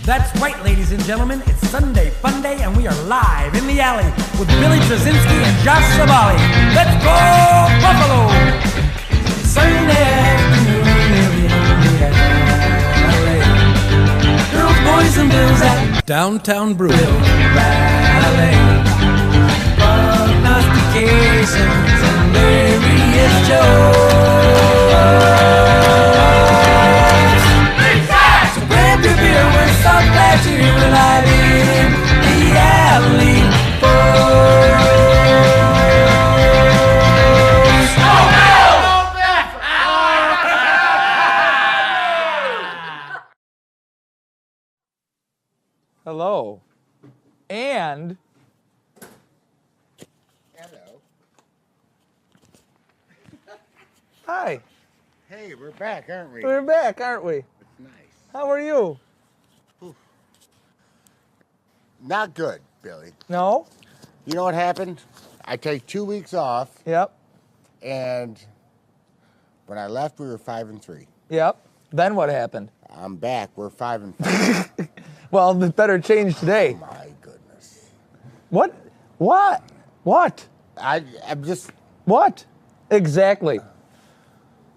That's right, ladies and gentlemen. It's Sunday Fun Day, and we are live in the alley with Billy Trzynski and Josh Savali. Let's go, Buffalo! Sunday afternoon in the alley. Girls, boys, and bills at Downtown Brew. Ballet. Prognostications and various jokes. We're so glad you're alive in the alley. Hello. And hello. Hi. Hey, we're back, aren't we? We're back, aren't we? It's nice. How are you? Oof. Not good, Billy. No? You know what happened? I take 2 weeks off, Yep. and when I left, we were 5-3. Yep. Then what happened? I'm back. We're 5-3. Well, the better change today. My goodness. What? What? What? I'm just. What? Exactly.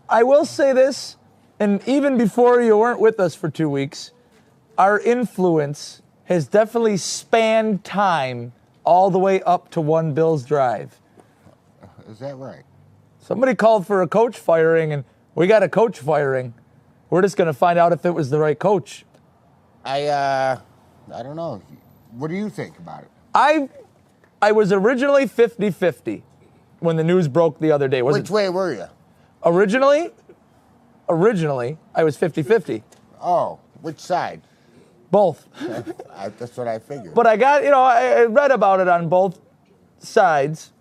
I will say this, and even before you weren't with us for 2 weeks, our influence has definitely spanned time all the way up to one Bills drive. Is that right? Somebody called for a coach firing, and we got a coach firing. We're just going to find out if it was the right coach. I don't know. What do you think about it? I was originally 50-50 when the news broke the other day. Which way were you? Originally, I was 50-50. Oh, which side? Both. That's what I figured. But I read about it on both sides.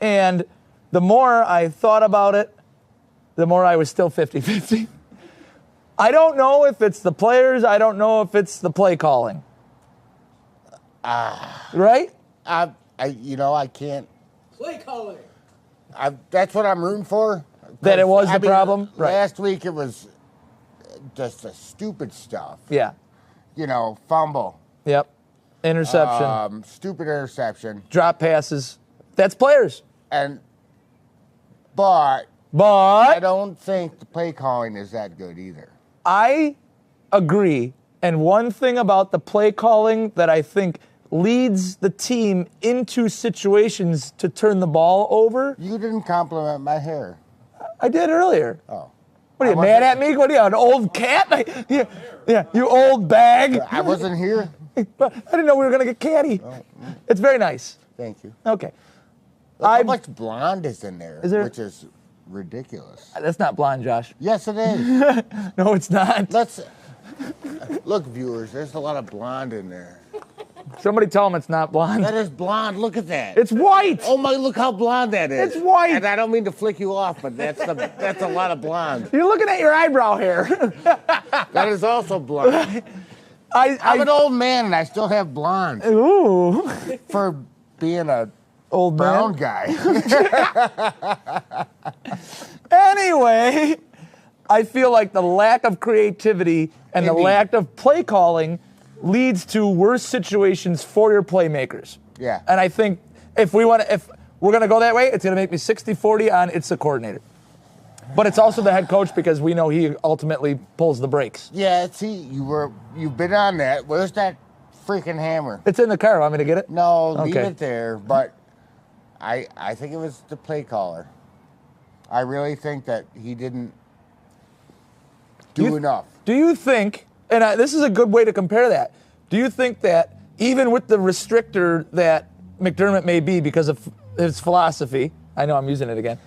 And the more I thought about it, the more I was still 50-50. I don't know if it's the players. I don't know if it's the play calling. Right? I can't. Play calling. That's what I'm rooting for. That it was the problem? Right. Last week it was just the stupid stuff. Yeah. Fumble. Yep. Interception. Stupid interception. Drop passes. That's players. But But I don't think the play calling is that good either. I agree. And one thing about the play calling that I think leads the team into situations to turn the ball over. You didn't compliment my hair. I did earlier. Oh. What are you, mad at me? What are you, an old cat? Yeah, you old bag. I wasn't here. I didn't know we were going to get catty. Oh. It's very nice. Thank you. Okay. Look how much blonde is in there, Is there? which is ridiculous. That's not blonde, Josh. Yes, it is. No, it's not. Look, viewers, there's a lot of blonde in there. Somebody tell him it's not blonde. That is blonde. Look at that. It's white. Oh my! Look how blonde that is. It's white. And I don't mean to flick you off, but that's a lot of blonde. You're looking at your eyebrow hair. That is also blonde. I'm an old man and I still have blonde. Ooh. For being a Old brown man. guy. Anyway, I feel like the lack of creativity and the lack of play calling leads to worse situations for your playmakers. Yeah. And I think if we're going to go that way, it's going to make me 60-40 on it's the coordinator. But it's also the head coach because we know he ultimately pulls the brakes. Yeah, see, you've been on that. Where's that freaking hammer? It's in the car. Want me to get it? No, leave Okay. it there. But I think it was the play caller. I really think that he didn't do enough. Do you think, and this is a good way to compare that, do you think that even with the restrictor that McDermott may be because of his philosophy, I know I'm using it again,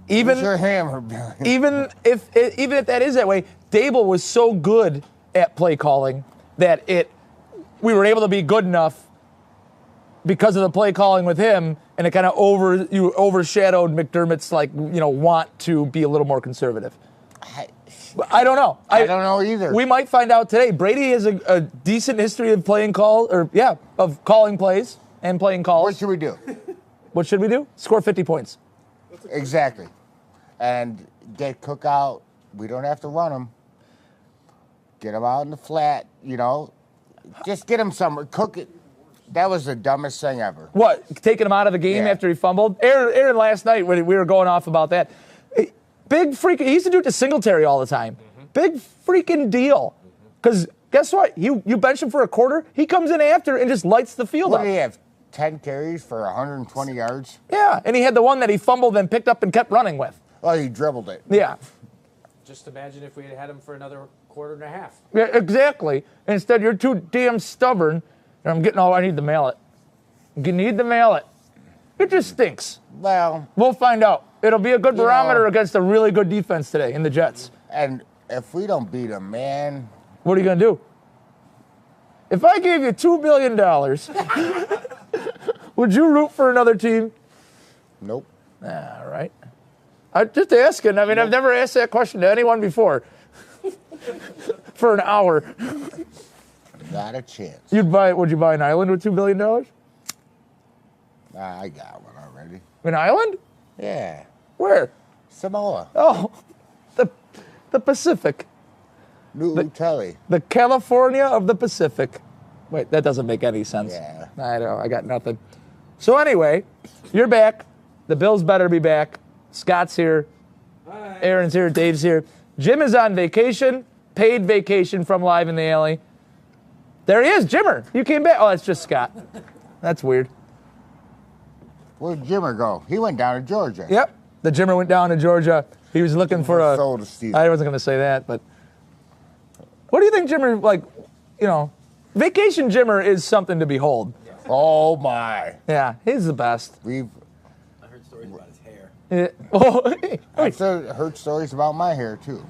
even your hammer, Billy? even if that is that way, Dable was so good at play calling that we were able to be good enough because of the play calling with him, and it kind of overshadowed McDermott's want to be a little more conservative. I don't know. I don't know either. We might find out today. Brady has a decent history of of calling plays and playing calls. What should we do? What should we do? Score 50 points. Exactly. And get Cook out. We don't have to run him. Get him out in the flat, you know. Just get him some, cook it. That was the dumbest thing ever. What, taking him out of the game after he fumbled? Aaron last night, when we were going off about that, big freaking, he used to do it to Singletary all the time. Big freaking deal. Because guess what? You bench him for a quarter, he comes in after and just lights the field up. What did he have, 10 carries for 120 yards? Yeah, and he had the one that he fumbled and picked up and kept running with. Oh, he dribbled it. Yeah. Just imagine if we had had him for another quarter and a half. Yeah, exactly. Instead, you're too damn stubborn. And I'm getting I need to mail it. You need to mail it. It just stinks. Well, We'll find out. It'll be a good barometer against a really good defense today in the Jets. and if we don't beat him, man, What are you going to do? If I gave you $2 billion, would you root for another team? nope. All right. I'm just asking. I mean, I've never asked that question to anyone before. For an hour. Not a chance. Would you buy an island with $2 billion? I got one already. An island? Yeah. Where? Samoa. Oh, the Pacific. New Utelli. The California of the Pacific. Wait, that doesn't make any sense. Yeah. I know, I got nothing. So anyway, you're back. The Bills better be back. Scott's here. Hi. Aaron's here. Dave's here. Jim is on vacation. Paid vacation from Live in the Alley. There he is, Jimmer. You came back. Oh, that's just Scott. That's weird. Where'd Jimmer go? He went down to Georgia. Yep. The Jimmer went down to Georgia. He was looking for a... Sold to Steve. I wasn't going to say that, but... What do you think Jimmer, Vacation Jimmer is something to behold. Oh, my. Yeah, he's the best. We've I heard stories about his hair. I've heard stories about my hair, too.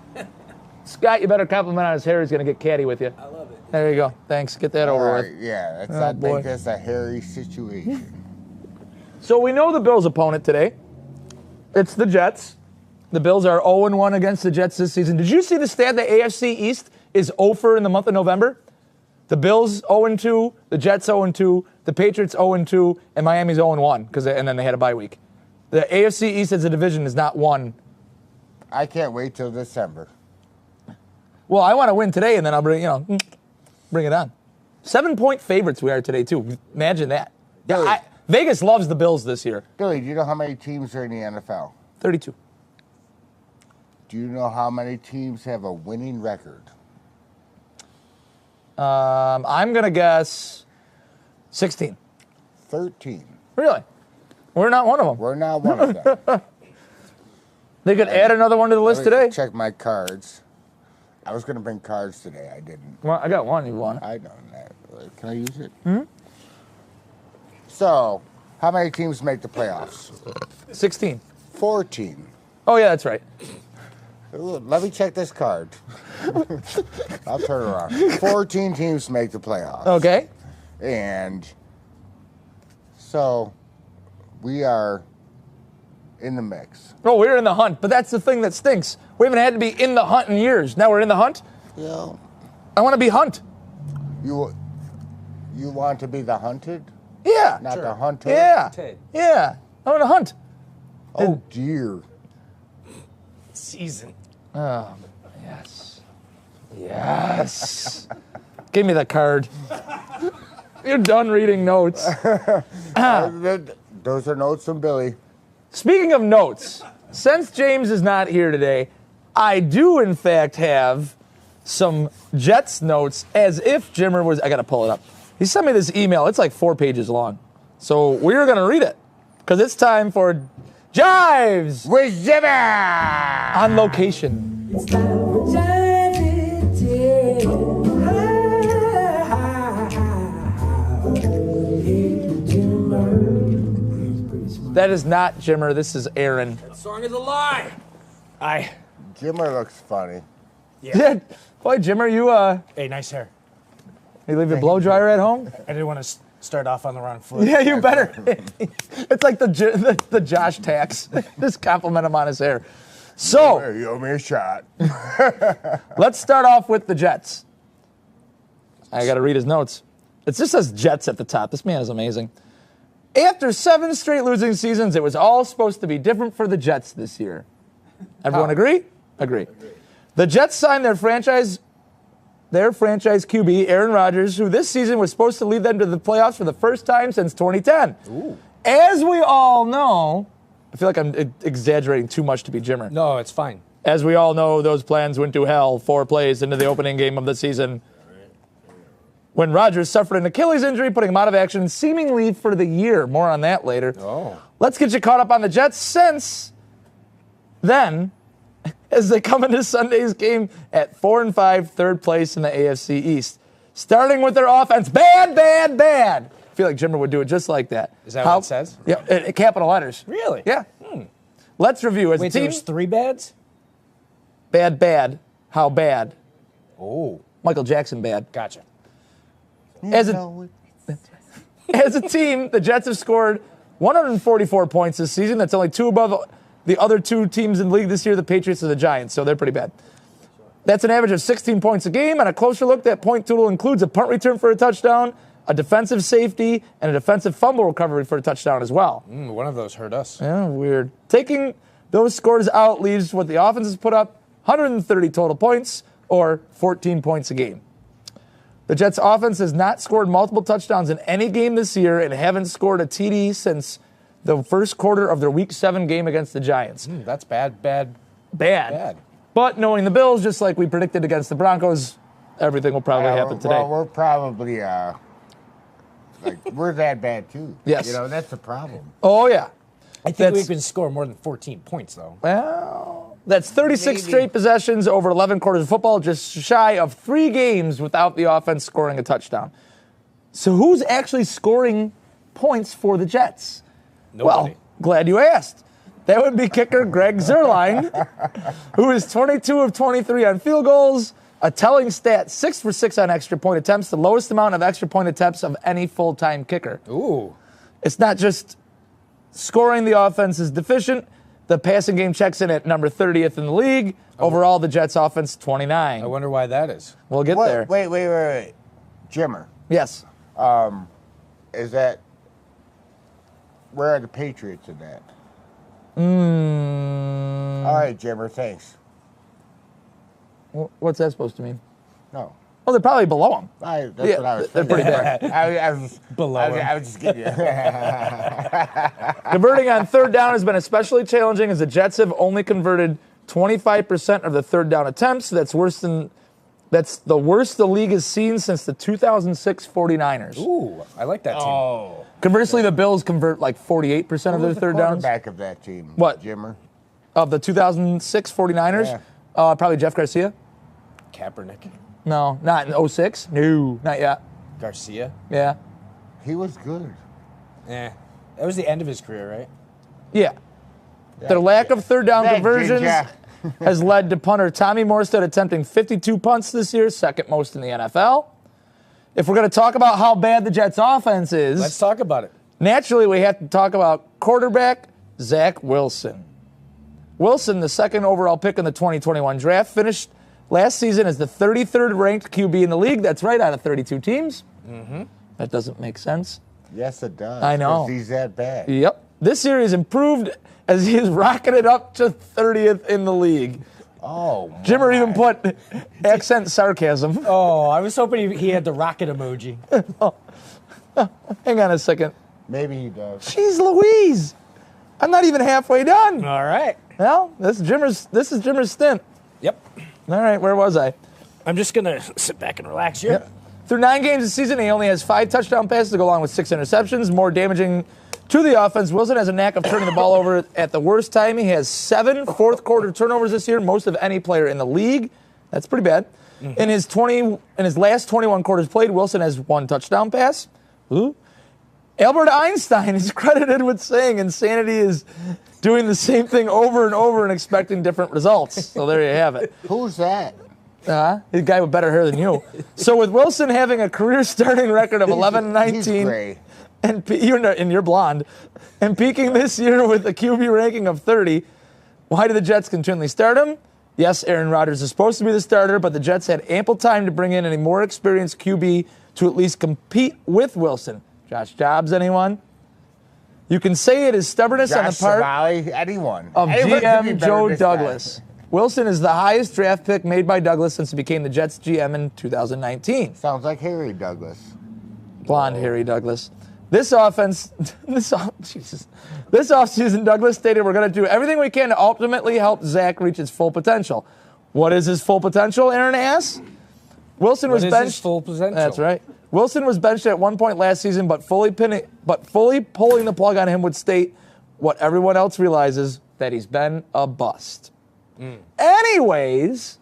Scott, you better compliment on his hair. He's going to get catty with you. I love it. There you go. Thanks. Get that over All with. right, yeah, let's Oh, not boy. make this a hairy situation. So we know the Bills' opponent today. It's the Jets. The Bills are 0-1 against the Jets this season. Did you see the stat that AFC East is 0 in the month of November? The Bills 0-2, the Jets 0-2, the Patriots 0-2, and Miami's 0-1 and then they had a bye week. The AFC East as a division is not won. I can't wait till December. Well, I want to win today, and then I'll bring it on. 7-point favorites we are today too. Imagine that. Yeah, Really? Vegas loves the Bills this year. Billy, do you know how many teams are in the NFL? 32. Do you know how many teams have a winning record? I'm gonna guess 16. 13. Really? We're not one of them. We're not one of them. They could add another one to the list Let me today. Check my cards. I was going to bring cards today. I didn't. Well, I got one. You want? I don't know. Can I use it? So, how many teams make the playoffs? 16. 14. Oh yeah, that's right. Ooh, let me check this card. I'll turn it around. 14 teams make the playoffs. Okay. And so we are in the mix. Oh, we're in the hunt, but that's the thing that stinks. We haven't had to be in the hunt in years. Now we're in the hunt. Yeah. I want to be hunt. You want to be the hunted, Yeah. not the hunter? Yeah. Ted. Yeah. I want to hunt. Oh, dear. Season. Oh, yes. Yes. Give me the card. You're done reading notes. Those are notes from Billy. Speaking of notes, since James is not here today, I do in fact have some Jets notes as if Jimmer was. I got to pull it up. He sent me this email. It's like 4 pages long. So we're going to read it because it's time for Jives With Jimmy! on location. It's time for Jive It, That is not Jimmer. This is Aaron. That song is a lie. Jimmer looks funny. Boy, Jimmer, Hey, nice hair. you leave your blow dryer at home? I didn't want to start off on the wrong foot. Yeah, you better. It's like the Josh tax. Just compliment him on his hair. So Hey, you owe me a shot. let's start off with the Jets. I got to read his notes. It just says Jets at the top. This man is amazing. After 7 straight losing seasons, it was all supposed to be different for the Jets this year. Everyone agree? Agree. The Jets signed their franchise their franchise QB, Aaron Rodgers, who this season was supposed to lead them to the playoffs for the first time since 2010. Ooh. As we all know, I feel like I'm exaggerating too much to be Jimmer. No, it's fine. As we all know, those plans went to hell 4 plays into the opening game of the season, when Rodgers suffered an Achilles injury, putting him out of action seemingly for the year. More on that later. Oh. Let's get you caught up on the Jets since then, as they come into Sunday's game at 4-5, third place in the AFC East. Starting with their offense, bad. I feel like Jimmer would do it just like that. Is that what it says? Yeah, capital letters. Really? Yeah. Let's review as Wait, a team. there's 3 bads? Bad. How bad? Oh, Michael Jackson bad. gotcha. As a team, the Jets have scored 144 points this season. That's only 2 above the other 2 teams in the league this year, the Patriots and the Giants, so they're pretty bad. That's an average of 16 points a game. On a closer look, that point total includes a punt return for a touchdown, a defensive safety, and a defensive fumble recovery for a touchdown as well. One of those hurt us. Yeah, weird. Taking those scores out leaves what the offense has put up 130 total points, or 14 points a game. The Jets' offense has not scored multiple touchdowns in any game this year and haven't scored a TD since the first quarter of their Week 7 game against the Giants. That's bad. But knowing the Bills, just like we predicted against the Broncos, everything will probably happen today. Well, we're probably we're that bad too. Yes. You know, that's the problem. Oh, yeah. I think we can score more than 14 points, though. Well, that's 36 Maybe. straight possessions over 11 quarters of football, just shy of 3 games without the offense scoring a touchdown. So who's actually scoring points for the Jets? Nobody. Well, glad you asked. That would be kicker Greg Zuerlein, who is 22 of 23 on field goals, a telling stat, 6 for 6 on extra point attempts, the lowest amount of extra point attempts of any full-time kicker. Ooh. It's not just scoring, the offense is deficient. The passing game checks in at number 30th in the league. Overall, the Jets' offense, 29. I wonder why that is. We'll get there. Wait. Jimmer, Yes. is that, where are the Patriots in that? All right, Jimmer, thanks. What's that supposed to mean? No. Oh, they're probably below them. That's Yeah, what I was they're thinking. pretty bad. I was Below I was, him. I was just kidding you. Converting on third down has been especially challenging as the Jets have only converted 25% of the third down attempts. That's the worst the league has seen since the 2006 49ers. Ooh, I like that team. Oh. Conversely, the Bills convert like 48% of their Who's the third downs. quarterback of that team? What? Jimmer? Of the 2006 49ers, probably Jeff Garcia. Kaepernick. No, not in 06. No, not yet. Garcia. Yeah. He was good. That was the end of his career, right? Yeah. Their lack of third down That conversions ginger. has led to punter Tommy Morstead attempting 52 punts this year, second most in the NFL. If we're going to talk about how bad the Jets' offense is, Let's talk about it. naturally we have to talk about quarterback Zach Wilson. Wilson, the second overall pick in the 2021 draft, finished last season as the 33rd ranked QB in the league. That's right, out of 32 teams. That doesn't make sense. Yes, it does. I know. 'Cause he's that bad. Yep. This year he's improved as he has rocketed up to 30th in the league. Oh, Jimmer my. even put accent sarcasm. Oh, I was hoping he had the rocket emoji. Hang on a second. Maybe he does. Jeez Louise. I'm not even halfway done. All right. Well, this is Jimmer's stint. Yep. All right, where was I? I'm just going to sit back and relax here. Yep. Through 9 games this season, he only has 5 touchdown passes to go along with 6 interceptions. More damaging to the offense, Wilson has a knack of turning the ball over at the worst time. He has 7 fourth-quarter turnovers this year, most of any player in the league. That's pretty bad. In his last 21 quarters played, Wilson has 1 touchdown pass. Ooh. Albert Einstein is credited with saying insanity is doing the same thing over and over and expecting different results. So there you have it. Who's that? He's a guy with better hair than you. So with Wilson having a career starting record of 11-19, He's gray. and you're blonde, and peaking this year with a QB ranking of 30, why do the Jets continually start him? Yes, Aaron Rodgers is supposed to be the starter, but the Jets had ample time to bring in a more experienced QB to at least compete with Wilson. Josh Jobs, anyone? You can say it is stubbornness on the Josh part Savali, anyone. of Anyone could be GM better Joe than this guy. Douglas. Wilson is the highest draft pick made by Douglas since he became the Jets GM in 2019. Sounds like Harry Douglas. Blonde Harry Douglas. This offseason, Douglas stated we're going to do everything we can to ultimately help Zach reach his full potential. What is his full potential, Aaron asks? Wilson was benched. His full potential? That's right. Wilson was benched at one point last season, but fully pulling the plug on him would state what everyone else realizes, that he's been a bust. Anyways,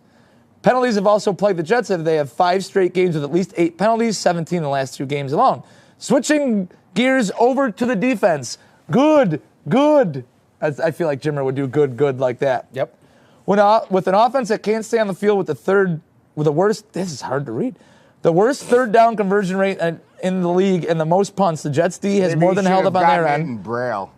penalties have also plagued the Jets. They have 5 straight games with at least 8 penalties, 17 in the last 2 games alone. Switching gears over to the defense. Good. I feel like Jimmer would do good like that. Yep. With an offense that can't stay on the field with the worst, this is hard to read, the worst third down conversion rate in the league and the most punts, the Jets D has more than held up on their end. In Braille.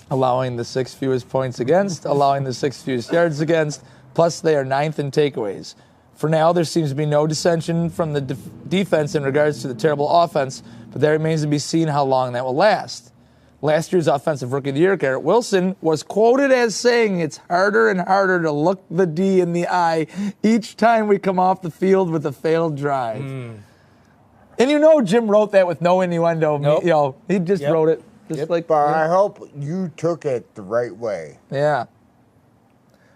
Allowing the 6th fewest points against, allowing the 6th fewest yards against, plus they are 9th in takeaways. For now, there seems to be no dissension from the defense in regards to the terrible offense, but that remains to be seen how long that will last. Last year's Offensive Rookie of the Year, Garrett Wilson, was quoted as saying it's harder and harder to look the D in the eye each time we come off the field with a failed drive. And Jim wrote that with no innuendo. Nope. He just wrote it. But I hope you took it the right way. Yeah.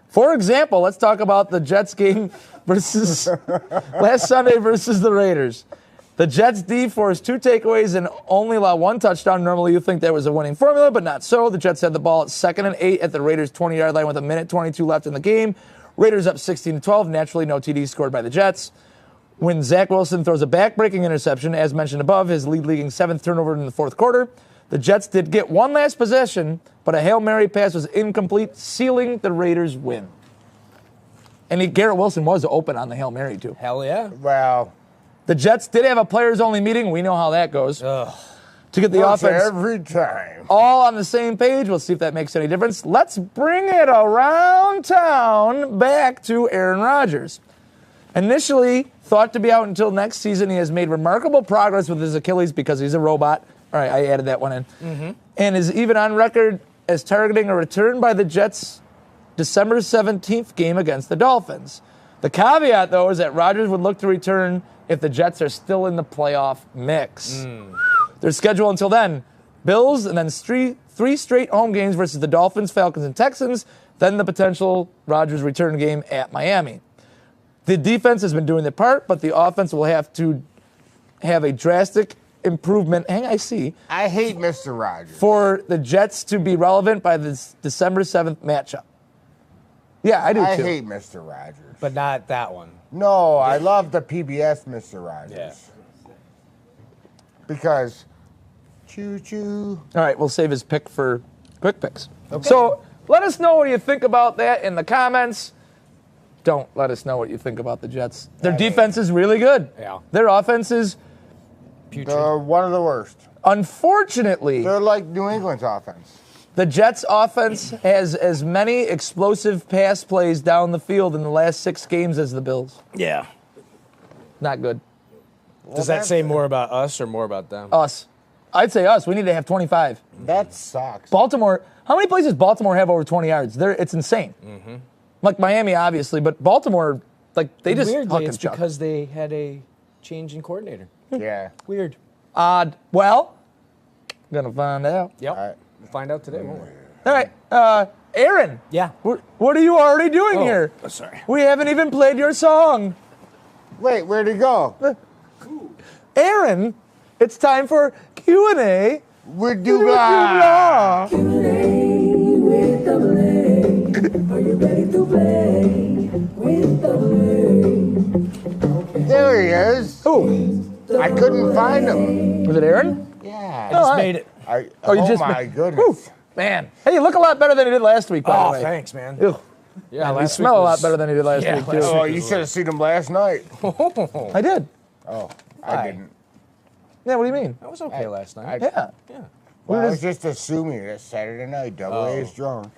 For example, let's talk about the Jets game versus last Sunday versus the Raiders. The Jets D forced 2 takeaways and only allowed 1 touchdown. Normally you think that was a winning formula, but not so. The Jets had the ball at 2nd and 8 at the Raiders' 20-yard line with 1:22 left in the game. Raiders up 16-12. Naturally, no TD scored by the Jets. When Zach Wilson throws a back-breaking interception, as mentioned above, his leading 7th turnover in the 4th quarter, the Jets did get one last possession, but a Hail Mary pass was incomplete, sealing the Raiders' win. And Garrett Wilson was open on the Hail Mary, too. Hell yeah. Well, The Jets did have a players-only meeting. We know how that goes. To get the offense every time. all on the same page. We'll see if that makes any difference. Let's bring it around town back to Aaron Rodgers. Initially thought to be out until next season, he has made remarkable progress with his Achilles because he's a robot. All right, I added that one in. And is even on record as targeting a return by the Jets' December 17th game against the Dolphins. The caveat, though, is that Rodgers would look to return if the Jets are still in the playoff mix. Their schedule until then, Bills and then three straight home games versus the Dolphins, Falcons, and Texans, then the potential Rodgers return game at Miami. The defense has been doing their part, but the offense will have to have a drastic improvement. I see. I hate Mr. Rogers. For the Jets to be relevant by this December 7th matchup. Yeah, I do too. I hate Mr. Rogers. But not that one. No, I love the PBS Mr. Rogers. Yeah. Because choo-choo. All right, we'll save his pick for quick picks. Okay. So let us know what you think about that in the comments. Don't let us know what you think about the Jets. Their defense is really good. Yeah. Their offense is Putrid. They're one of the worst. Unfortunately, They're like New England's offense. the Jets' offense has as many explosive pass plays down the field in the last 6 games as the Bills. Yeah. Not good. Does that say more about us or more about them? Us. I'd say us. We need to have 25. That sucks. Baltimore, how many plays does Baltimore have over 20 yards? It's insane. Like Miami, obviously, but Baltimore, like, they just Weirdly, huck and it's chuck. because they had a change in coordinator. Yeah. Weird. Odd. Well, gonna find out. Yep. All right. We'll find out today, won't we? All right, Aaron. Yeah. What are you already doing here? Oh, sorry. We haven't even played your song. Wait, where'd it go? Aaron, it's time for Q&A. We're Dubla. With double A. Are you ready to play with double A? There he is. Who? I couldn't find him. Was it Aaron? Yeah. Oh, Just made it. My goodness. Whew, man. Hey, you look a lot better than you did last week, by the Oh, way. thanks, man. Ew. Yeah, You last smell week a lot was- better than you did last Yeah, week, too. last Oh, you should have seen him last night. I did. Oh, I didn't. Yeah, what do you mean? That was okay last night. Yeah. Yeah. Well, I was just assuming that Saturday night, Double A is drunk.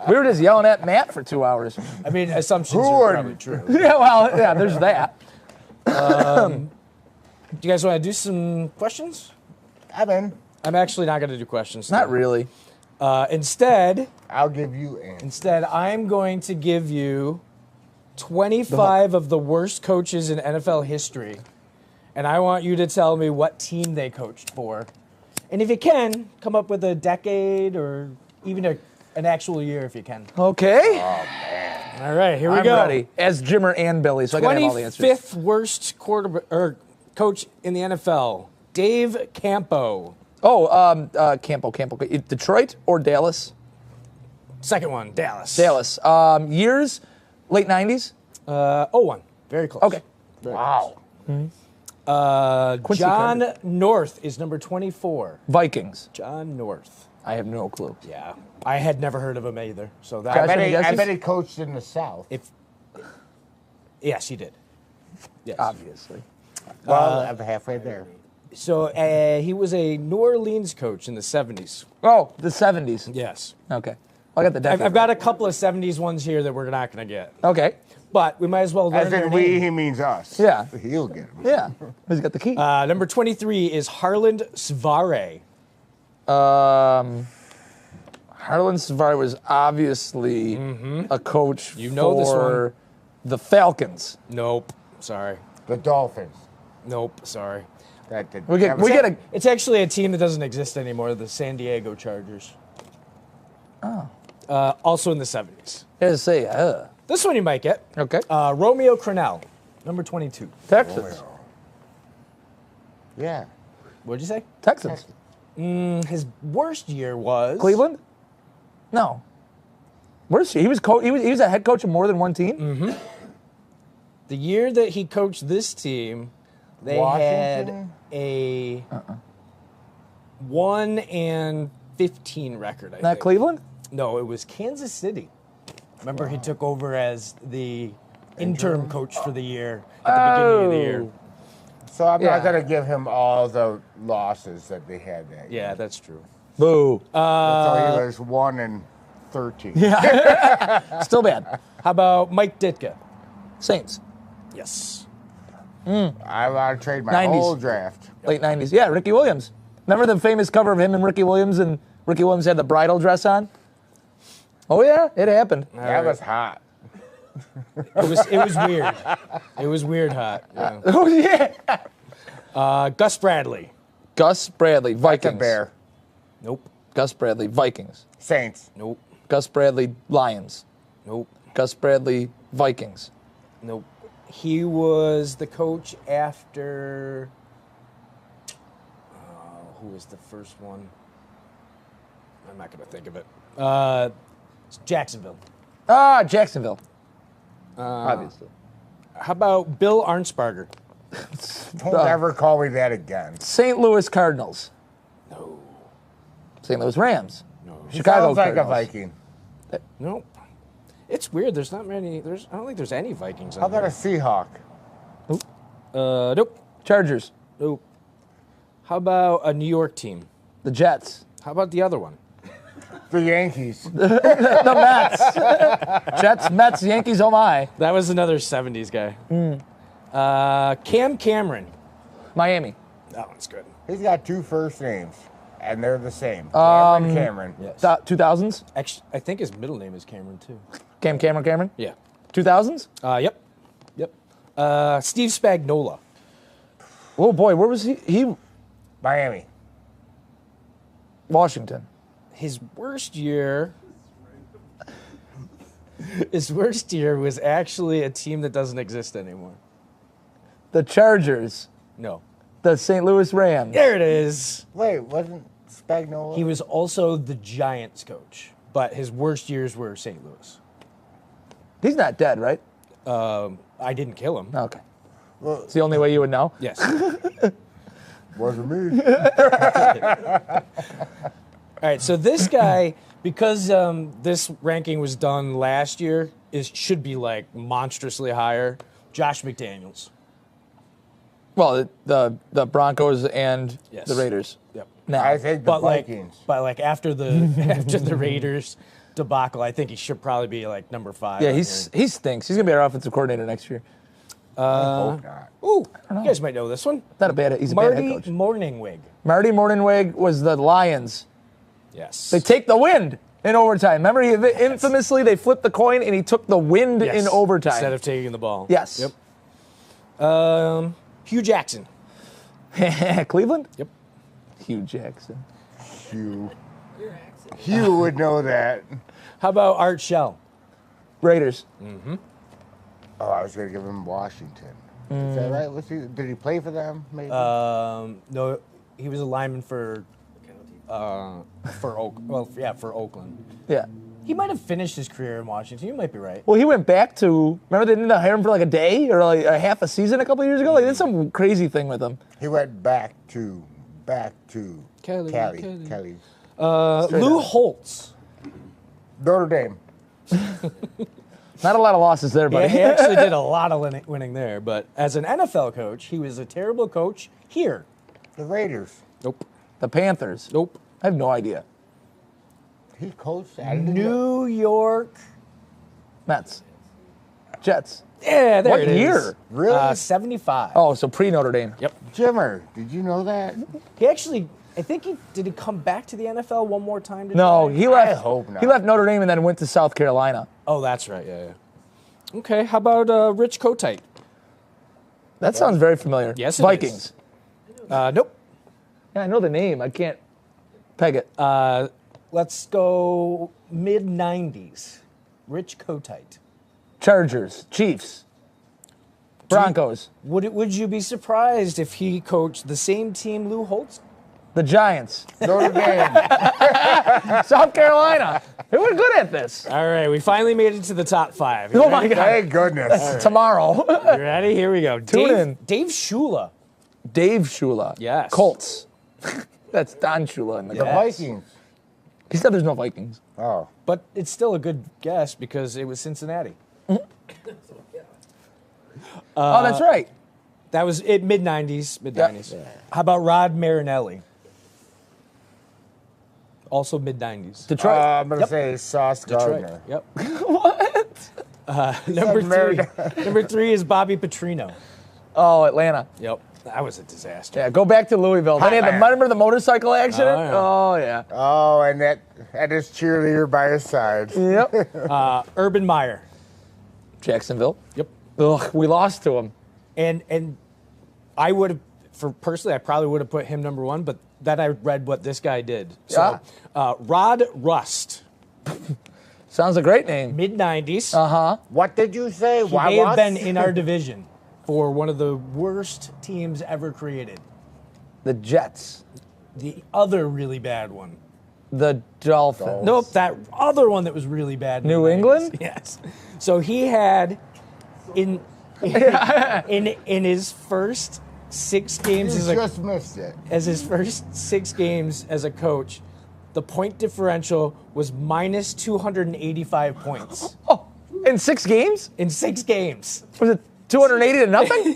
We were just yelling at Matt for 2 hours. I mean, assumptions Who are are probably you? true. Yeah, well, yeah, there's that. Do you guys want to do some questions? I'm in. I'm actually not going to do questions. Not today. really. Instead, I'll give you an. I'm going to give you 25 of the worst coaches in NFL history, and I want you to tell me what team they coached for. And if you can, come up with a decade or even an actual year if you can. Okay. All right, here we I'm go. ready. As Jimmer and Billy, so I got to have all the answers. 25th worst coach in the NFL, Dave Campo. Oh, Campo. Detroit or Dallas? Second one, Dallas. Dallas. Years, late 90s? 01. Very close. Okay. Wow. Quincy John Carter. North is number 24. Vikings. John North. I have no clue. Yeah. I had never heard of him either. So that I Guys, any bet guesses? he coached in the South. yes, he did. Yes. Obviously. Well, I'm halfway there. So he was a New Orleans coach in the 70s. Oh, the 70s. Yes. Okay. I got the decade. I've got a couple of 70s ones here that we're not going to get. Okay. But we might as well learn As their in we, name. he means us. Yeah. He'll get him. Yeah. He's got the key. Number 23 is Harland Svare. Harlan Savari was obviously a coach You know this for the Falcons. Nope. Sorry. The Dolphins. Nope. Sorry. That did, We get that was- a It's actually a team that doesn't exist anymore, the San Diego Chargers. Oh. Also in the 70s. yeah, say This one you might get. okay. Romeo Crennel, number 22. Texans. Yeah. What'd you say? Texans. His worst year was Cleveland? No. Where's he? He was he was a head coach of more than one team. the year that he coached this team. They Washington? had a 1-15 record. I Not think. Cleveland? No, it was Kansas City. Remember, he took over as the interim coach for the year at the beginning of the year. So I'm Yeah. not going to give him all the losses that they had that year. Yeah, that's true. Boo. So he was 1-13. Still bad. How about Mike Ditka? Saints. Yes. I want to trade my 90s. whole draft. Late 90s. Yeah, Ricky Williams. Remember the famous cover of him and Ricky Williams, and Ricky Williams had the bridal dress on? Oh, yeah, it happened. That was hot. It was weird. It was weird hot. Yeah. Oh, yeah. Gus Bradley. Gus Bradley, That's Vikings. a bear. Nope. Gus Bradley, Vikings. Saints. Nope. Gus Bradley, Lions. Nope. Gus Bradley, Vikings. Nope. He was the coach after. Who was the first one? I'm not going to think of it. Jacksonville. Ah, Jacksonville. Obviously. How about Bill Arnsparger? Don't ever call me that again. St. Louis Cardinals. No. St. Louis Rams. No. Chicago Sounds like Cardinals. a Viking. Nope. It's weird. There's not many. I don't think there's any Vikings on How about a there. Seahawk? Nope. Chargers. Nope. How about a New York team? The Jets. How about the other one? The Yankees. The Mets. Jets, Mets, Yankees, oh my. That was another 70s guy. Cam Cameron. Miami. That one's good. He's got two first names, and they're the same. Cameron. Yes. 2000s. Actually, I think his middle name is Cameron, too. Cameron. Yeah. 2000s. Yep. Steve Spagnuolo. Oh boy, where was he? Miami. Washington. His worst year. His worst year was actually a team that doesn't exist anymore. The Chargers. No. The St. Louis Rams. There it is. Wait, wasn't Spagnuolo? He was also the Giants coach, but his worst years were St. Louis. He's not dead, right? I didn't kill him. Okay. It's the only way you would know. Yes. Wasn't me. All right, so this guy, because this ranking was done last year, should be like monstrously higher. Josh McDaniels. Well, the Broncos and Yes. the Raiders. Yep. Now, I think the But Vikings. after the Raiders debacle, I think he should probably be like number 5. yeah, on he stinks. He's gonna be our offensive coordinator next year. I hope not. here. Ooh, you guys might know this one. Not a bad. He's a bad head Marty coach. Morningwig. Marty Morningwig was the Lions. Yes. They take the wind in overtime. Remember, infamously, they flipped the coin and he took the wind Yes. in overtime. Instead of taking the ball. Yes. Yep. Hugh Jackson. Cleveland? Yep. Hugh Jackson. Hugh would know that. How about Art Shell? Raiders. Oh, I was going to give him Washington. Is that right? Did he play for them? Maybe. No, he was a lineman for Oakland. Yeah. He might have finished his career in Washington. You might be right. Well, he went back to, remember they didn't hire him for like a day or like a half a season a couple of years ago? Like, they did some crazy thing with him. He went back to Kelly. Kelly. Lou Holtz. Notre Dame. Not a lot of losses there, Yeah, buddy. he actually did a lot of winning there. But as an NFL coach, he was a terrible coach here. The Raiders. Nope. The Panthers. Nope. I have no idea. He coached. I didn't know. New York. Mets. Jets. Yeah, there What it is. year? Really? 75. Oh, so pre-Notre Dame. Yep. Jimmer, did you know that? He actually, I think did he come back to the NFL one more time? To No, try? he left. I hope not. He left Notre Dame and then went to South Carolina. Oh, that's right. Yeah. Okay. How about Rich Kotite? That sounds very familiar. Yes, it Vikings. Nope. Yeah, I know the name. I can't peg it. Let's go mid 90s. Rich Kotite. Chargers. Chiefs. Broncos. Would you be surprised if he coached the same team Lou Holtz? The Giants. Notre Dame. South Carolina. Who was good at this? All right, we finally made it to the top 5. You Oh my God. Thank goodness. Tomorrow. ready? Here we go. Tune in. Dave Shula. Dave Shula. Yes. Colts. That's Don Shula in the The Yes. Vikings. He said there's no Vikings. Oh. But it's still a good guess because it was Cincinnati. Oh, that's right. That was it, mid 90s. Mid 90s. How about Rod Marinelli? Also mid 90s. Detroit. I'm going to say Sauce Gardner. Yep. What? Number three is Bobby Petrino. Oh, Atlanta. Yep. That was a disaster. Yeah, go back to Louisville. Then he had the, remember the motorcycle accident? yeah. Oh, yeah. Oh, and that is cheerleader by his side. Yep. Urban Meyer. Jacksonville. Yep. Ugh, we lost to him. And I would have, I probably would have put him number one, but then I read what this guy did. So, Rod Rust, Sounds a great name. mid 90s. What did you say? He may have been in our division for one of the worst teams ever created. The Jets. The other really bad one. The Dolphins. Nope, that other one that was really bad. in New the 90s. England? Yes. So he had in his first 6 games You just missed it. as his first 6 games as a coach, the point differential was minus 285 points Oh, in 6 games? in 6 games. Was it 280 to nothing?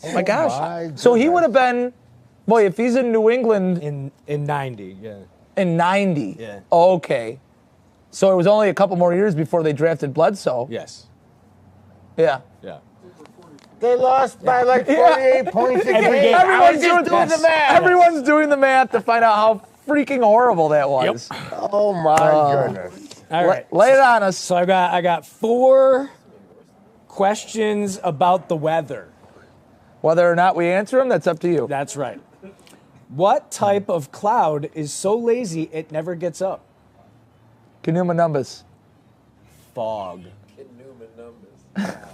Oh my gosh. my So he goodness. would have been, boy, if he's in New England in 90, yeah. in 90. Yeah. Okay. So it was only a couple more years before they drafted Bledsoe. Yes. Yeah. Yeah. They lost by like 48 points a game. game. I was Everyone's just doing the math. Everyone's doing the math to find out how freaking horrible that was. Oh my goodness. All right. Lay it on us. So I got 4 questions about the weather. Whether or not we answer them, that's up to you. That's right. What type of cloud is so lazy it never gets up? Cumulonimbus. Fog.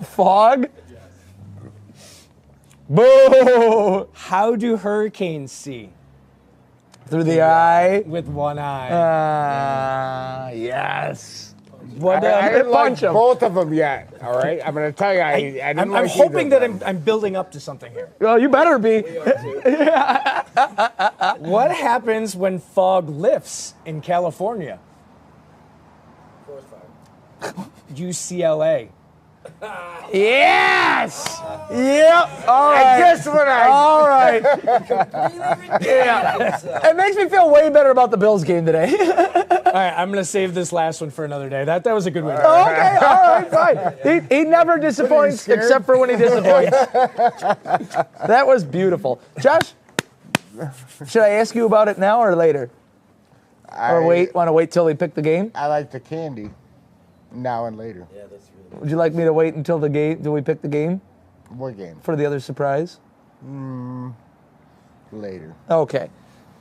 Fog? Boo! How do hurricanes see? Through the eye. With one eye. Yes. What, I didn't like bunch 'em. both of them yet. All right, I'm going to tell you, I didn't I'm like hoping either that of them. I'm building up to something here. Well, you better be. What happens when fog lifts in California? UCLA. Yes! Yep. All right. Guess what All right. Yeah. It makes me feel way better about the Bills game today. All right, I'm going to save this last one for another day. That was a good one. Okay, all right, fine. He never disappoints scared? except for when he disappoints. That was beautiful. Josh, Should I ask you about it now or later? Or wait? Want to wait till we pick the game? I like the candy. Now and later. Would you like me to wait until the game? Do we pick the game What game? for the other surprise? Later. Okay,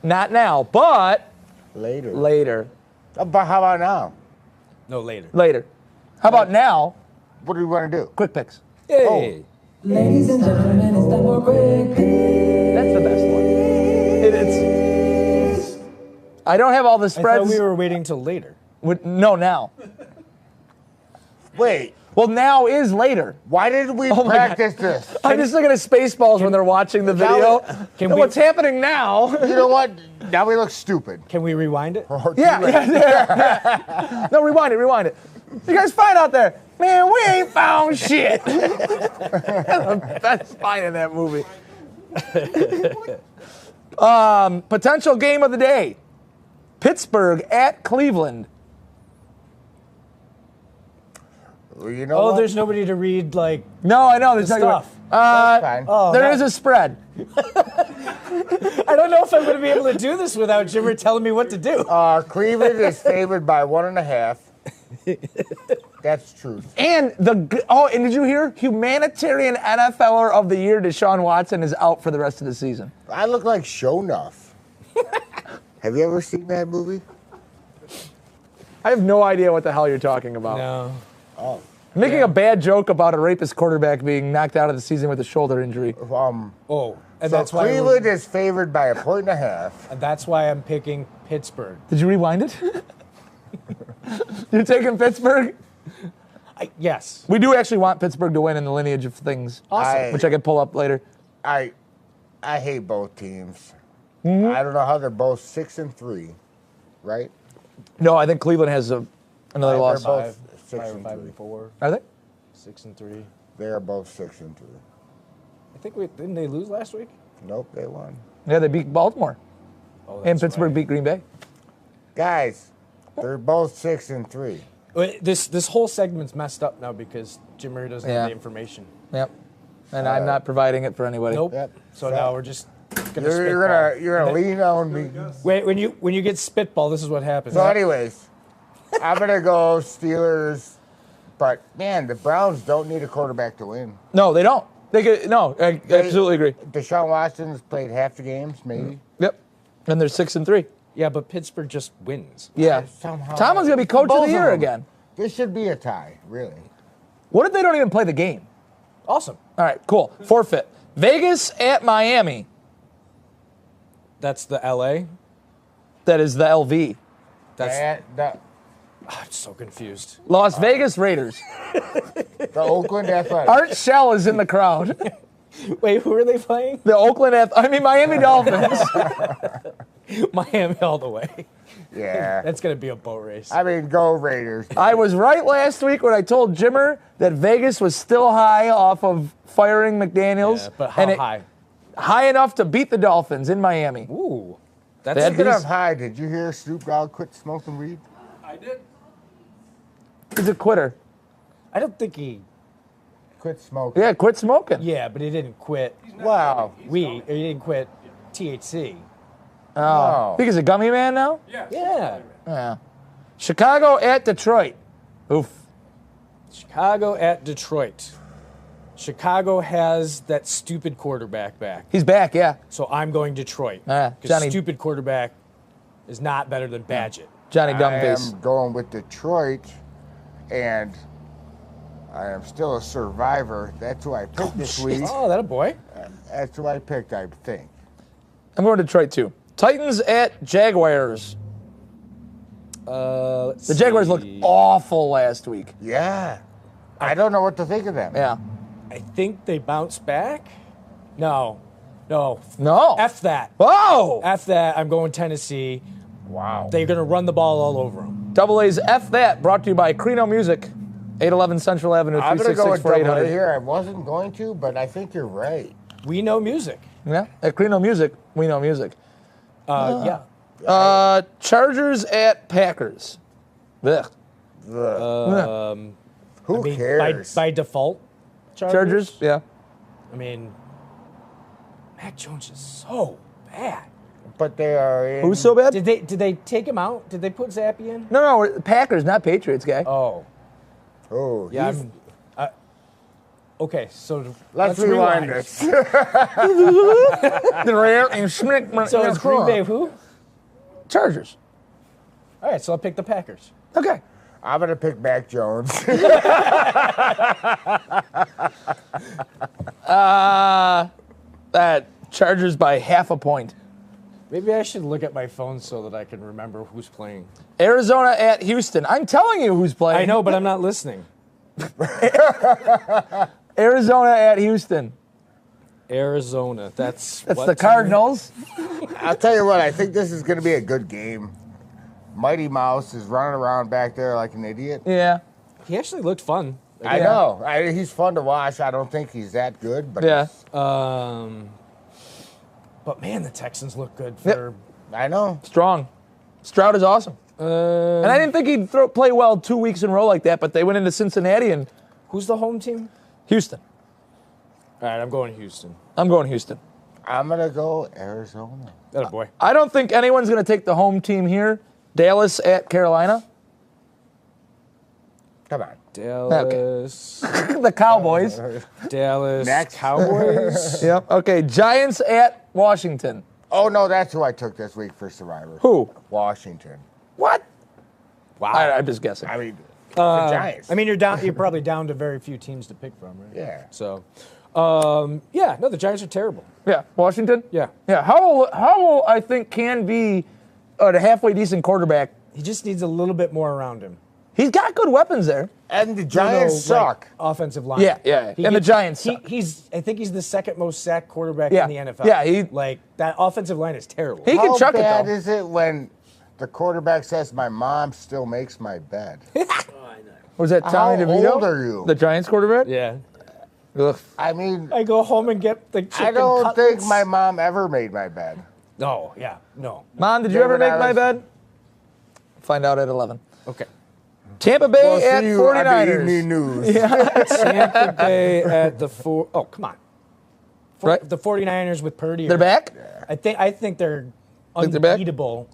not now, but Later. later. But how about now? No, later. Later. How about now? What do you want to do? Quick picks. Hey. Ladies and gentlemen, it's time for quick pick. That's the best one. It's. I don't have all the I spreads. thought we were waiting till later. No, now. Wait. Well, now is later. Why did we Oh my practice this? I'm just looking at Spaceballs when they're watching the video. Can No, we- what's happening now? You know what? Now we look stupid. Can we rewind it? Yeah. No, rewind it. You guys find out there, man, we ain't found shit. That's fine in that movie. Potential game of the day. Pittsburgh at Cleveland. Well, you know Oh, what? there's nobody to read, like, No, I know. There's The not stuff. That's fine. There is a spread. I don't know if I'm going to be able to do this without Jimmer telling me what to do. Cleveland is favored by 1.5. That's truth. And and did you hear? Humanitarian NFLer of the Year, Deshaun Watson, is out for the rest of the season. I look like Show Nuff. Have you ever seen that movie? I have no idea what the hell you're talking about. No. Oh. Making a bad joke about a rapist quarterback being knocked out of the season with a shoulder injury. Oh, and So that's why Cleveland is favored by 1.5. and that's why I'm picking Pittsburgh. Did you rewind it? You're taking Pittsburgh? Yes. We do actually want Pittsburgh to win in the lineage of things, Awesome. which I could pull up later. I hate both teams. Mm-hmm. I don't know how they're both 6-3, right? No, I think Cleveland has another loss. They're both 5-4, Are they? 6-3. They are both 6-3. I think didn't they lose last week? Nope, they won. Yeah, they beat Baltimore. Oh, And that's Pittsburgh right. beat Green Bay. Guys, they're both 6-3. Wait, this whole segment's messed up now because Jimmer doesn't Yeah. have the information. Yep. And I'm not providing it for anybody. Nope. Yep. So now we're just gonna You're spitball. gonna lean on me. Wait, when you get spitball, this is what happens. So, anyways, I'm gonna go Steelers, but man, the Browns don't need a quarterback to win. No, they don't. I absolutely agree. Deshaun Watson's played half the games, maybe. Yep. And they're 6-3. Yeah, but Pittsburgh just wins. Yeah. Somehow. Tomlin's gonna be coach of Both the year them. again. This should be a tie, really. What if they don't even play the game? Awesome. All right, cool. Forfeit. Vegas at Miami. That's the LA. That is the LV. That's The I'm so confused. Las Vegas Raiders. Oakland Athletics. Art Shell is in the crowd. Wait, who are they playing? The Miami Dolphins. Miami all the way. Yeah. That's gonna be a boat race. I mean, go Raiders. I was right last week when I told Jimmer that Vegas was still high off of firing McDaniels. Yeah, but how high? High enough to beat the Dolphins in Miami. Ooh, That'd that's Speaking be- of high, did you hear Snoop Dogg quit smoking weed? I did. He's a quitter. I don't think he. Quit smoking. Yeah, quit smoking. Yeah, but he didn't quit Wow. weed. Or he didn't quit THC. Oh. I think he's a gummy man now? Yeah. Yeah. Chicago at Detroit. Oof. Chicago at Detroit. Chicago has that stupid quarterback back. He's back, yeah. So I'm going Detroit. Ah, Because Johnny- stupid quarterback is not better than Badgett. Johnny I Dumbface. am going with Detroit, and I am still a survivor. That's who I picked this week. Oh, that a boy. That's who I picked, I think. I'm going to Detroit too. Titans at Jaguars. The Jaguars looked awful last week. Yeah. I don't know what to think of them. Yeah. I think they bounce back. No. No. No. F that. Whoa! F that. I'm going Tennessee. Wow. They're going to run the ball all over them. Double A's F That, brought to you by Crino Music, 811 Central Avenue, I'm going to go with 366 double A 4800. here. I wasn't going to, but I think you're right. We know music. Yeah, at Crino Music, we know music. Yeah. Chargers at Packers. Ugh. Who I mean, cares? by default, Chargers, yeah. I mean, Mac Jones is so bad. But they are in. Who's so bad? Did they take him out? Did they put Zappy in? No, Packers, not Patriots, guy. Oh, Oh, yeah. he's- Okay, so Let's rewind this. So it's Green Bay who? Chargers. All right, so I'll pick the Packers. Okay. I'm gonna pick Mac Jones. Chargers by half a point. Maybe I should look at my phone so that I can remember who's playing. Arizona at Houston. I'm telling you who's playing. I know, but I'm not listening. Arizona at Houston. Arizona. That's That's what the team? Cardinals. I'll tell you what. I think this is gonna be a good game. Mighty Mouse is running around back there like an idiot. Yeah. He actually looked fun. I know. He's fun to watch. I don't think he's that good, but Yeah. But man, the Texans look good Yep. for. I know. Strong. Stroud is awesome. And I didn't think he'd play well 2 weeks in a row like that, but they went into Cincinnati and Who's the home team? Houston. All right, I'm going Houston. I'm going Houston. I'm gonna go Arizona. That a boy. I don't think anyone's going to take the home team here. Dallas at Carolina. Come on. Dallas. The Cowboys. Dallas. Next. Cowboys. Yep. Okay. Giants at Washington. Oh no, that's who I took this week for Survivor. Who? Washington. What? Wow. I'm just guessing. I mean, the Giants. I mean, you're probably down to very few teams to pick from, right? yeah. So, no, the Giants are terrible. Yeah. Washington? Yeah. Yeah. Howell, I think, can be a halfway decent quarterback. He just needs a little bit more around him. He's got good weapons there. And the Giants No, suck. like, offensive line. Yeah. And the Giants suck. I think he's the second most sacked quarterback Yeah. in the NFL. Yeah, like that offensive line is terrible. He can How chuck it, bad though. is it when the quarterback says, "My mom still makes my bed"? Was that Tommy How DeVito? old are you? The Giants quarterback? yeah. Ugh. I mean, I go home and get the chicken I don't think cutlets. my mom ever made my bed. No, yeah, no. Mom, did you David ever make my Adams. bed? Find out at 11. Okay. Tampa Bay We'll at see you on the 49ers. evening news. Tampa Bay at the four. Oh, come on. Right. The 49ers with Purdy. They're back? I think they're Think they're back? unbeatable.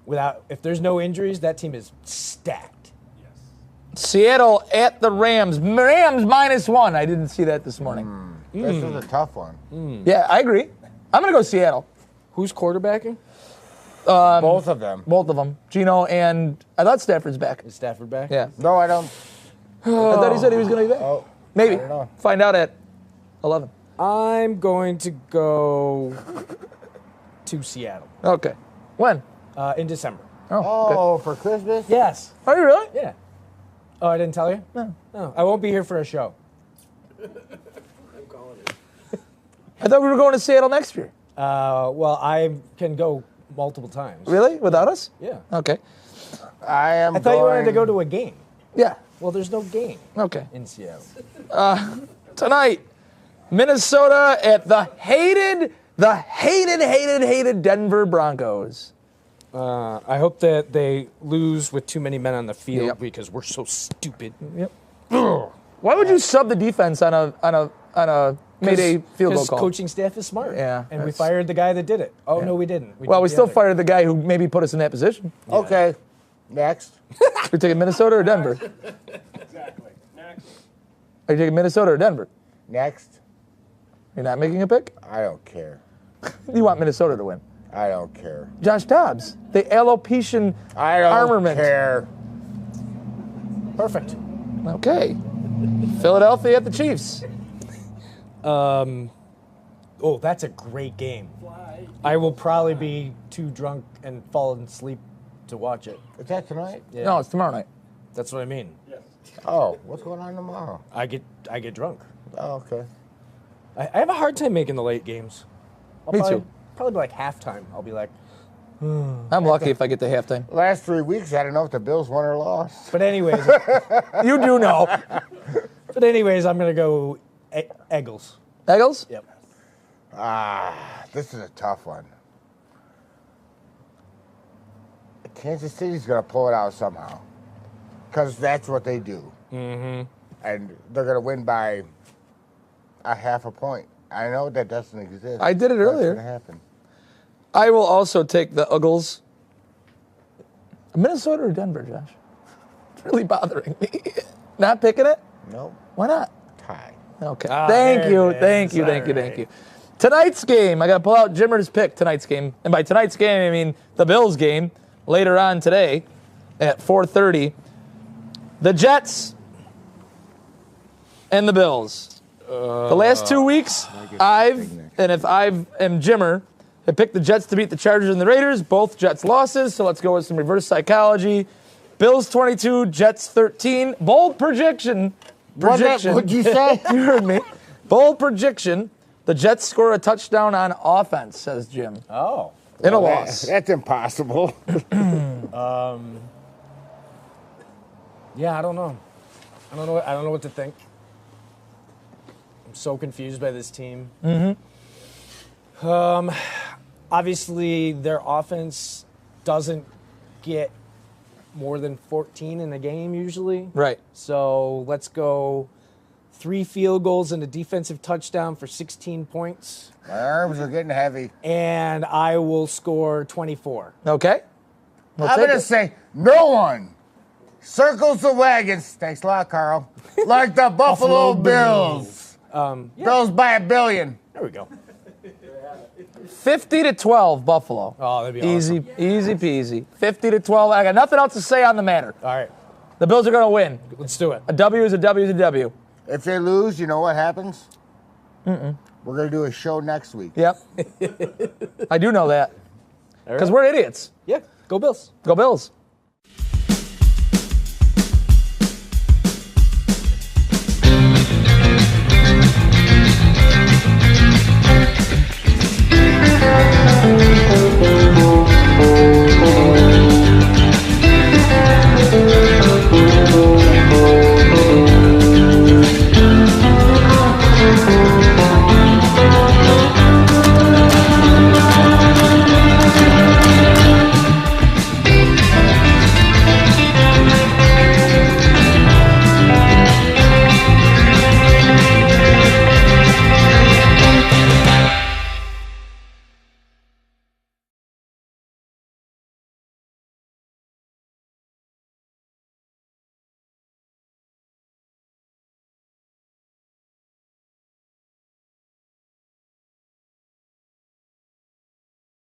Without, if there's no injuries, that team is stacked. Seattle at the Rams. Rams -1. I didn't see that this morning. This is a tough one. Yeah, I agree. I'm going to go Seattle. Who's quarterbacking? Both of them. Both of them. Gino and I thought Stafford's back. Is Stafford back? Yeah. No, I don't. I thought he said he was going to be back. Oh, Maybe. I don't know. Find out at 11. I'm going to go to Seattle Okay. When? in December. Oh, okay. Oh, for Christmas? Yes. Are you really? Yeah. Oh, I didn't tell you? No. Oh, I won't be here for a show. I thought we were going to Seattle next year. Well, I can go multiple times. Really? Without us? Yeah. Okay. I I thought you wanted to go to a game. Yeah. Well, there's no game Okay. in Seattle. Tonight, Minnesota at the hated Denver Broncos. I hope that they lose with too many men on the field Yep. because we're so stupid. Yep. Why would you sub the defense on a Mayday field goal Because call? coaching staff is smart. Yeah, And we that's- fired the guy that did it. Oh, no, we didn't. Well, did we the still other. fired the guy who maybe put us in that position. Okay. Next. You're taking Minnesota or Denver? Exactly. Next. Are you taking Minnesota or Denver? Next. You're not making a pick? I don't care. You want Minnesota to win. I don't care. Josh Dobbs, the alopecia I don't armament. care. Perfect. Okay. Philadelphia at the Chiefs. Oh, that's a great game. I will probably be too drunk and fall asleep to watch it. Is that tonight? Yeah. No, it's tomorrow night. That's what I mean. Oh, what's going on tomorrow? I get drunk. Oh, okay. I have a hard time making the late games. Me too. Probably like halftime. I'll be like, I'm lucky if I get to halftime. Last 3 weeks, I don't know if the Bills won or lost. but anyways, You do know. I'm gonna go Eagles. Eagles? Yep. This is a tough one. Kansas City's going to pull it out somehow. Because that's what they do. Mm-hmm. And they're going to win by a half a point. I know that doesn't exist. I did it but it's earlier. gonna happen. I will also take the Uggles. Minnesota or Denver, Josh? It's really bothering me. Not picking it? Nope. Why not? Tie. Okay. Ah, Thank there you. it Thank is. you. Thank you. All Thank you. Tonight's game, I got to pull out Jimmer's pick, tonight's game. And by tonight's game, I mean the Bills game later on today at 4:30. The Jets and the Bills. The last 2 weeks, if I am Jimmer, I picked the Jets to beat the Chargers and the Raiders. Both Jets losses, so let's go with some reverse psychology. Bills 22, Jets 13. Bold prediction. What'd you say? You heard me. Bold prediction. The Jets score a touchdown on offense, says Jim. Oh. In a loss. That's impossible. Yeah, I don't know. I don't know what to think. I'm so confused by this team. Obviously, their offense doesn't get more than 14 in a game usually. Right. So let's go 3 field goals and a defensive touchdown for 16 points. My arms are getting heavy. And I will score 24. Okay. We'll I'm take going to it. say no one circles the wagons. Thanks a lot, Carl. Like the Buffalo Bills. Bills by $1 billion. There we go. 50-12, Buffalo. Oh, that'd be Easy, awesome. easy peasy. 50-12. I got nothing else to say on the matter. All right, The Bills are going to win. let's do it. A W is a W is a W. If they lose, you know what happens? We're going to do a show next week. Yep. I do know that. Because we're idiots. Yeah, go Bills. Go Bills.